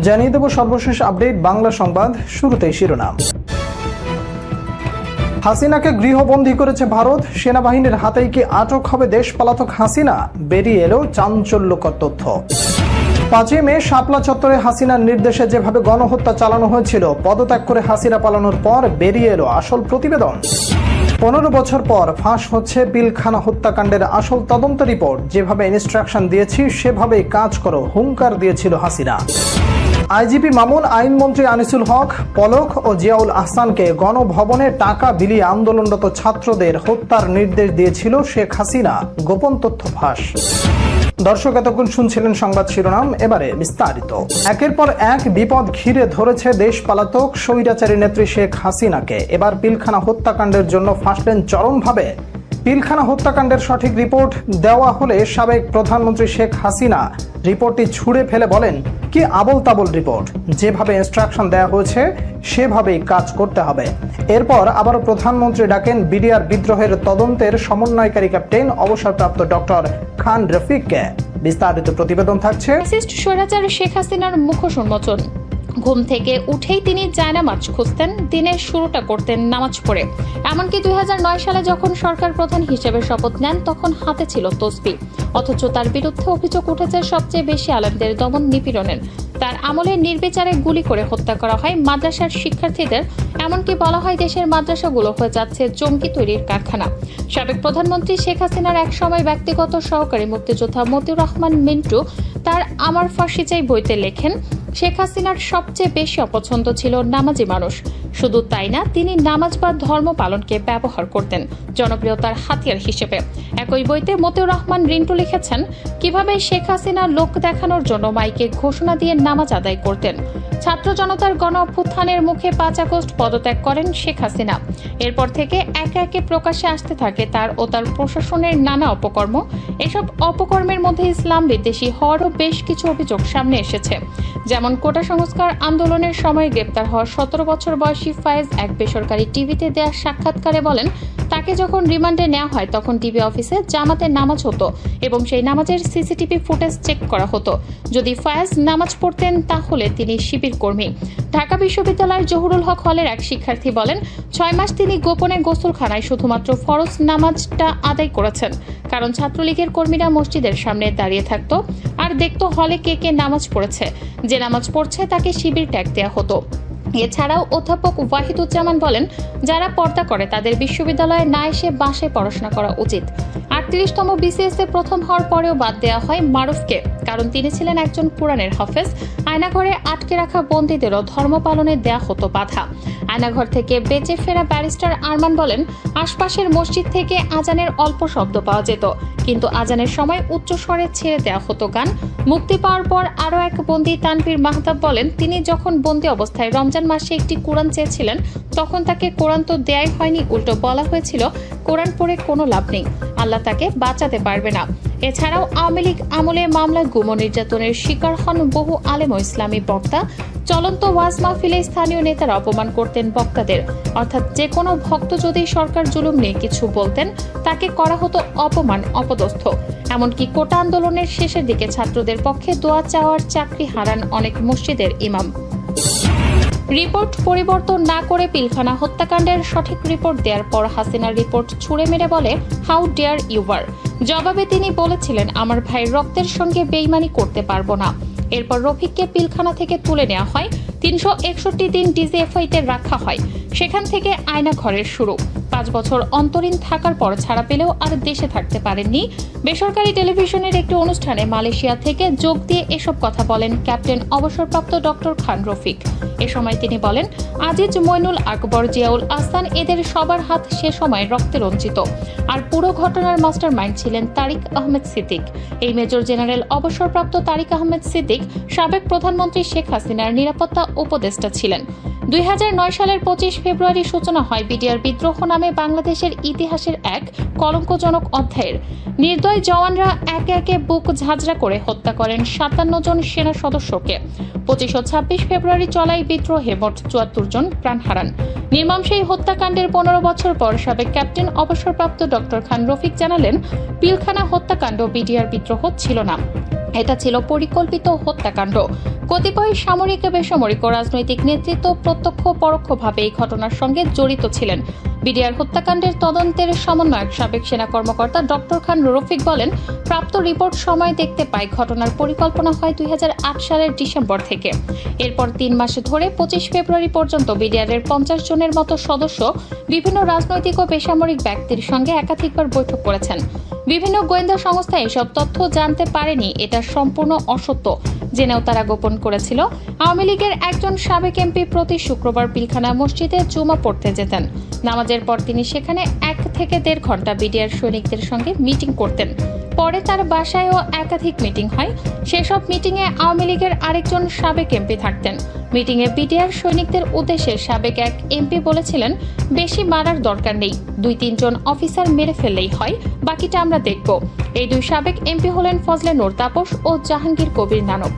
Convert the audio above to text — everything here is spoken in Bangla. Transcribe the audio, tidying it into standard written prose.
জানিয়ে দেব সর্বশেষ আপডেট বাংলা সংবাদ। শুরুতেই শিরোনাম। হাসিনাকে গৃহবন্দী করেছে ভারত, সেনাবাহিনীর হাতেই কি আটক হবে দেশ পলাতক হাসিনা? বেরিয়ে এলো চাঞ্চল্যকর তথ্য। 5 মে শাপলা চত্বরে হাসিনার নির্দেশে যেভাবে গণহত্যা চালানো হয়েছিল, পদত্যাগ করে হাসিনা পালানোর পর বেরিয়ে এলো আসল প্রতিবেদন। 15 বছর পর ফাঁস হচ্ছে পিলখানা হত্যাকাণ্ডের আসল তদন্ত রিপোর্ট। যেভাবে ইনস্ট্রাকশন দিয়েছি সেভাবেই কাজ করো, হুঙ্কার দিয়েছিল হাসিনা। আইজিপি মামুন, আইনমন্ত্রী আনিসুল হক, পলক ও জিয়াউল আহসানকে গণভবনে টাকা বিলিয়ে আন্দোলনরত ছাত্রদের হত্যার নির্দেশ দিয়েছিল শেখ হাসিনা, গোপন তথ্য ফাঁস। দর্শক, এতক্ষণ শুনছিলেন সংবাদ শিরোনাম, এবারে বিস্তারিত। একের পর এক বিপদ ঘিরে ধরেছে দেশ পলাতক স্বৈরাচারী নেত্রী শেখ হাসিনাকে। এবার পিলখানা হত্যাকাণ্ডের জন্য ফাঁসলেন চরমভাবে। পিলখানা হত্যাকাণ্ডের সঠিক রিপোর্ট দেওয়া হলে সাবেক প্রধানমন্ত্রী শেখ হাসিনা রিপোর্টটি ছুঁড়ে ফেলে বলেন, কি আবল তাবল রিপোর্ট, যেভাবে ইনস্ট্রাকশন দেওয়া হয়েছে সেভাবেই কাজ করতে হবে। এরপর আবারও প্রধানমন্ত্রী ডাকেন বিডিআর বিদ্রোহের তদন্তের সমন্বয়কারী ক্যাপ্টেন অবসরপ্রাপ্ত ডক্টর খান রফিককে। বিস্তারিত প্রতিবেদন থাকছে। স্বৈরাচারী শেখ হাসিনার মুখোশ উন্মোচন। ঘুম থেকে উঠেই তিনি জায়নামাজ খুঁজতেন, দিনের শুরুটা করতেন নামাজ পড়ে। এমনকি 2009 সালে যখন সরকার প্রধান হিসেবে শপথ নেন, তখন হাতে ছিল তসবিহ। অথচ তার বিরুদ্ধে অভিযোগ উঠেছে সবচেয়ে বেশি আলেমদের দমন নিপীড়নের। তার আমলে নির্বিচারে গুলি করে হত্যা করা হয় মাদ্রাসার শিক্ষার্থীদের। এমনকি বলা হয় দেশের মাদ্রাসাগুলো হয়ে যাচ্ছে জঙ্গি তৈরির কারখানা। সাবেক প্রধানমন্ত্রী শেখ হাসিনার এক সময় ব্যক্তিগত সহকারী মুক্তিযোদ্ধা মতিউর রহমান মিন্টু তার আমার ফাঁসি চাই বইতে লেখেন, শেখ হাসিনার সবচেয়ে বেশি অপছন্দ ছিল নামাজি মানুষ। শুধু তাই না, তিনি নামাজ বা ধর্ম পালনকে ব্যবহার করতেন জনপ্রিয়তার হাতিয়ার হিসেবে। একই বইতে মতিউর রহমান রিন্টু লিখেছেন কিভাবে শেখ হাসিনা লোক দেখানোর জন্য মাইকে ঘোষণা দিয়ে নামাজ আদায় করতেন। ছাত্র জনতার গণ অভ্যুত্থানের মুখে 5 আগস্ট পদত্যাগ করেন শেখ হাসিনা। এরপর থেকে একে একে প্রকাশ্যে আসতে থাকে তার ও তার প্রশাসনের নানা অপকর্ম। এসব অপকর্মের মধ্যে ইসলাম বিদ্বেষী হওয়ারও বেশ কিছু অভিযোগ সামনে এসেছে। যেমন কোটা সংস্কার আন্দোলনের সময় গ্রেপ্তার হওয়া 17 বছর বয়সী ফায়েজ এক বেসরকারি টিভিতে দেওয়া সাক্ষাৎকারে বলেন, তাকে যখন রিমান্ডে নেওয়া হয় তখন টিভি অফিসে জামাতের নামাজ হতো এবং সেই নামাজের সিসিটিভি ফুটেজ চেক করা হতো। যদি ফায়েজ নামাজ পড়তেন তাহলে তিনি শিবির কর্মী। ঢাকা বিশ্ববিদ্যালয়ের জহুরুল হক হলের এক শিক্ষার্থী বলেন, 6 মাস তিনি গোপনে গোসলখানায় শুধুমাত্র ফরজ নামাজটা আদায় করেছেন, কারণ ছাত্রলীগের কর্মীরা মসজিদের সামনে দাঁড়িয়ে থাকতো আর দেখতো হলে কে কে নামাজ পড়েছে। যে নামাজ পড়ছে তাকে শিবির ট্যাগ দেওয়া হতো। এছাড়াও অধ্যাপক ওয়াহিদুজ্জামান বলেন, যারা পর্দা করে তাদের বিশ্ববিদ্যালয়ে না এসে বাসায় পড়াশোনা করা উচিত। 38তম বিসিএস-এ প্রথম হওয়ার পরেও বাদ দেওয়া হয় মারুফকে, কারণ তিনি ছিলেন একজন কোরআনের হাফেজ। আয়নাঘরে আটকে রাখা বন্দীদেরও ধর্ম পালনে দেয়া হতো বাধা। আয়নাঘর থেকে বেঁচে ফেরা ব্যারিস্টার আরমান বলেন, আশপাশের মসজিদ থেকে আজানের অল্প শব্দ পাওয়া যেত, কিন্তু আজানের সময় উচ্চস্বরে ছেড়ে দেওয়া হতো গান। মুক্তি পাওয়ার পর আরও এক বন্দী তানভীর মাহতাব বলেন, তিনি যখন বন্দী অবস্থায় রমজান মাসে একটি কোরআন চেয়েছিলেন, তখন তাকে কোরআন তো দেয়াই হয়নি, উল্টো বলা হয়েছিল কোরআন পড়ে কোনো লাভ নেই, আল্লাহ তাকে বাঁচাতে পারবে না। এছাড়াও আওয়ামী লীগ আমলে মামলা গুম নির্যাতনের শিকার হন বহু আলেম ও ইসলামী বক্তা। চলন্ত ওয়াজ মাহফিলে স্থানীয় নেতারা অপমান করতেন বক্তাদের, অর্থাৎ যে কোনো ভক্ত যদি সরকার জুলুম নিয়ে কিছু বলতেন তাকে করা হতো অপমান, অপদস্থ। এমনকি কোটা আন্দোলনের শেষের দিকে ছাত্রদের পক্ষে দোয়া চাওয়ার চাকরি হারান অনেক মসজিদের ইমাম। রিপোর্ট পরিবর্তন না করে পিলখানা হত্যাকাণ্ডের সঠিক রিপোর্ট দেওয়ার পর হাসিনার রিপোর্ট ছুঁড়ে মেরে বলে, হাউ ডেয়ার ইউ আর। জবাবে তিনি বলেছিলেন, আমার ভাইয়ের রক্তের সঙ্গে বেইমানি করতে পারবো না। এরপর রফিককে পিলখানা থেকে তুলে নেওয়া হয়, 361 দিন ডিজিএফআইতে রাখা হয়। সেখান থেকে আয়না ঘরের শুরু। 5 বছর অন্তরীণ থাকার পর ছাড়া পেলেও আর দেশে থাকতে পারেননি। বেসরকারি টেলিভিশনের একটি অনুষ্ঠানে মালয়েশিয়া থেকে যোগ দিয়ে এসব কথা বলেন ক্যাপ্টেন অবসরপ্রাপ্ত ডক্টর খান রফিক। এ সময় তিনি বলেন, আজিজ, মইনুল, আকবর, জিয়াউল আহসান এদের সবার হাত সে সময় রক্তে রঞ্জিত। আর পুরো ঘটনার মাস্টার মাইন্ড ছিলেন তারিক আহমেদ সিদ্দিক। এই মেজর জেনারেল অবসরপ্রাপ্ত তারিক আহমেদ সিদ্দিক সাবেক প্রধানমন্ত্রী শেখ হাসিনার নিরাপত্তা উপদেষ্টা ছিলেন। 2009 সালের 25 ফেব্রুয়ারি সূচনা হয় বিডিআর বিদ্রোহ নামে হয় বাংলাদেশের ইতিহাসের এক কলঙ্কজনক অধ্যায়ের। নির্দয় জওয়ানরা একে একে বুক ঝাঁঝরা করে হত্যা করেন 57 জন সেনা সদস্যকে। 25 ও 26 ফেব্রুয়ারি চলাই বিদ্রোহে মোট 74 জন প্রাণ হারান। নির্মম সেই হত্যাকাণ্ডের 15 বছর পর সাবেক ক্যাপ্টেন অবসরপ্রাপ্ত ডক্টর খান রফিক জানালেন, পিলখানা হত্যাকাণ্ড বিডিআর বিদ্রোহ ছিল না, এটা ছিল পরিকল্পিত হত্যাকাণ্ড। কতিপয় সামরিক, বেসামরিক ও রাজনৈতিক নেতৃত্ব প্রত্যক্ষ পরোক্ষভাবে এই ঘটনার সঙ্গে জড়িত ছিলেন। বিডিআর হত্যাকাণ্ডের তদন্তের সমন্বয়ক সাবেক সেনা কর্মকর্তা ডক্টর খান রফিক বলেন, প্রাপ্ত রিপোর্ট সময় দেখতে পাই ঘটনার পরিকল্পনা হয় 2008 সালের ডিসেম্বর থেকে। এরপর 3 মাস ধরে 25 ফেব্রুয়ারি পর্যন্ত বিডিআরের 50 জনের মতো সদস্য বিভিন্ন রাজনৈতিক ও বেসামরিক ব্যক্তির সঙ্গে একাধিকবার বৈঠক করেছেন। বিভিন্ন গোয়েন্দা সংস্থা এসব তথ্য জানতে পারেনি, এটা সম্পূর্ণ অসত্য। জেনেও তারা গোপন করেছিল। আওয়ামী লীগের একজন সাবেক এমপি প্রতি শুক্রবার পিলখানা মসজিদে জুমা পড়তে যেতেন। নামাজের পর তিনি সেখানে 1 থেকে 1.5 ঘন্টা বিডিআর সৈনিকদের সঙ্গে মিটিং করতেন। পরে তার বাসায়ও একাধিক মিটিং হয়। সেসব মিটিংয়ে আওয়ামী লীগের আরেকজন সাবেক এমপি থাকতেন। মিটিংয়ে বিডিআর সৈনিকদের উদ্দেশ্যে সাবেক এক এমপি বলেছিলেন, বেশি মারার দরকার নেই, 2-3 জন অফিসার মেরে ফেললেই হয়, বাকিটা আমরা দেখব। এই 2 সাবেক এমপি হলেন ফজলে নূর তাপস ও জাহাঙ্গীর কবির নানক।